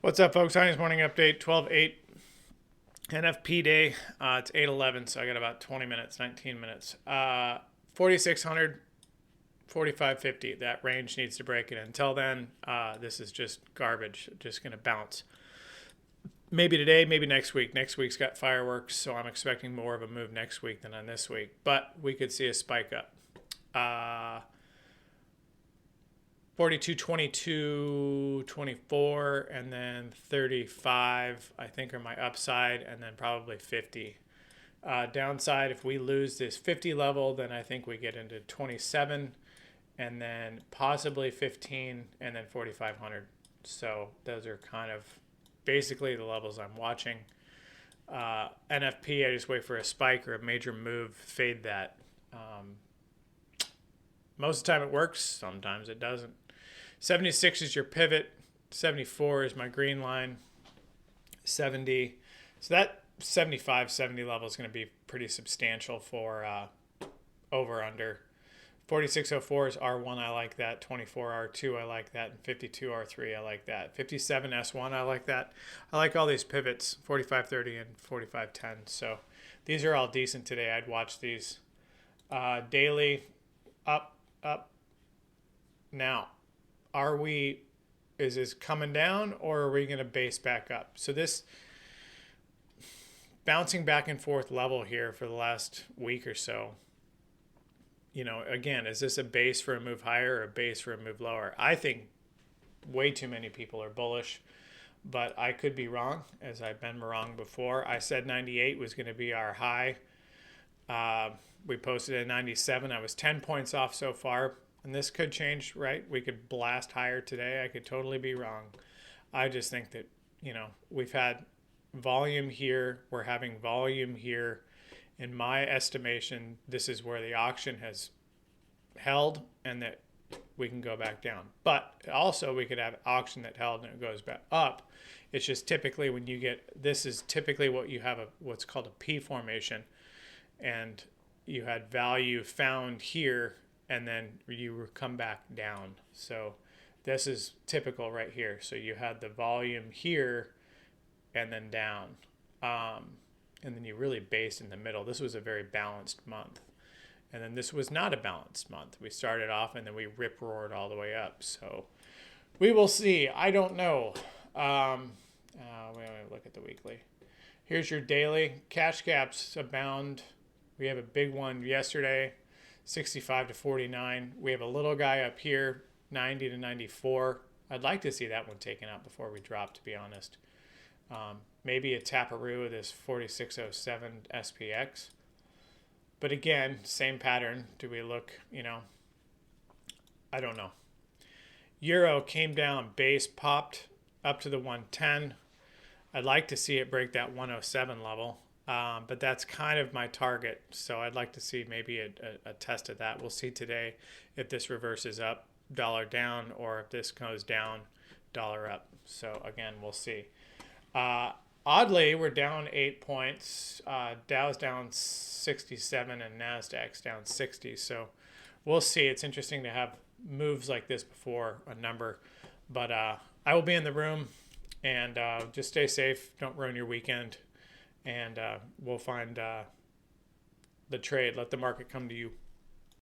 What's up, folks? Hines Morning Update, 12/8 NFP day. It's 8:11, so I got about 20 minutes, 19 minutes. 4,600, 4,550. That range needs to break it. Until then, this is just garbage, just going to bounce. Maybe today, maybe next week. Next week's got fireworks, so I'm expecting more of a move next week than on this week. But we could see a spike up. 42, 22, 24, and then 35, I think, are my upside, and then probably 50. Downside, if we lose this 50 level, then I think we get into 27, and then possibly 15, and then 4,500. So those are kind of basically the levels I'm watching. NFP, I just wait for a spike or a major move, fade that. Most of the time it works, sometimes it doesn't. 76 is your pivot, 74 is my green line, 70. So that 75, 70 level is going to be pretty substantial for over under. 4604 is R1, I like that. 24 R2, I like that. And 52 R3, I like that. 57 S1, I like that. I like all these pivots, 4530 and 4510. So these are all decent today. I'd watch these. Daily, up, up. Now, is this coming down, or are we going to base back up? So this bouncing back and forth level here for the last week or so, again, is this a base for a move higher or a base for a move lower? I think way too many people are bullish, but I could be wrong, as I've been wrong before. I said 98 was going to be our high. We posted at 97. I was 10 points off so far. And this could change, right? We could blast higher today. I could totally be wrong. I just think that, we've had volume here. We're having volume here. In my estimation, this is where the auction has held and that we can go back down. But also we could have auction that held and it goes back up. It's just typically when you this is typically what you have what's called a P formation. And you had value found here and then you come back down. So this is typical right here. So you had the volume here and then down. And then you really based in the middle. This was a very balanced month. And then this was not a balanced month. We started off and then we rip-roared all the way up. So we will see. I don't know. We look at the weekly. Here's your daily. Cash gaps abound. We have a big one yesterday. 65 to 49. We have a little guy up here, 90 to 94. I'd like to see that one taken out before we drop, to be honest. Maybe a taparoo of this 4607 SPX. But again, same pattern. Do we look, I don't know. Euro came down, base popped up to the 110. I'd like to see it break that 107 level. But that's kind of my target. So I'd like to see maybe a test of that. We'll see today if this reverses up, dollar down, or if this goes down, dollar up. So again, we'll see. Oddly, we're down 8 points. Dow's down 67 and NASDAQ's down 60. So we'll see. It's interesting to have moves like this before a number. But I will be in the room, and just stay safe. Don't ruin your weekend. And we'll find the trade. Let the market come to you.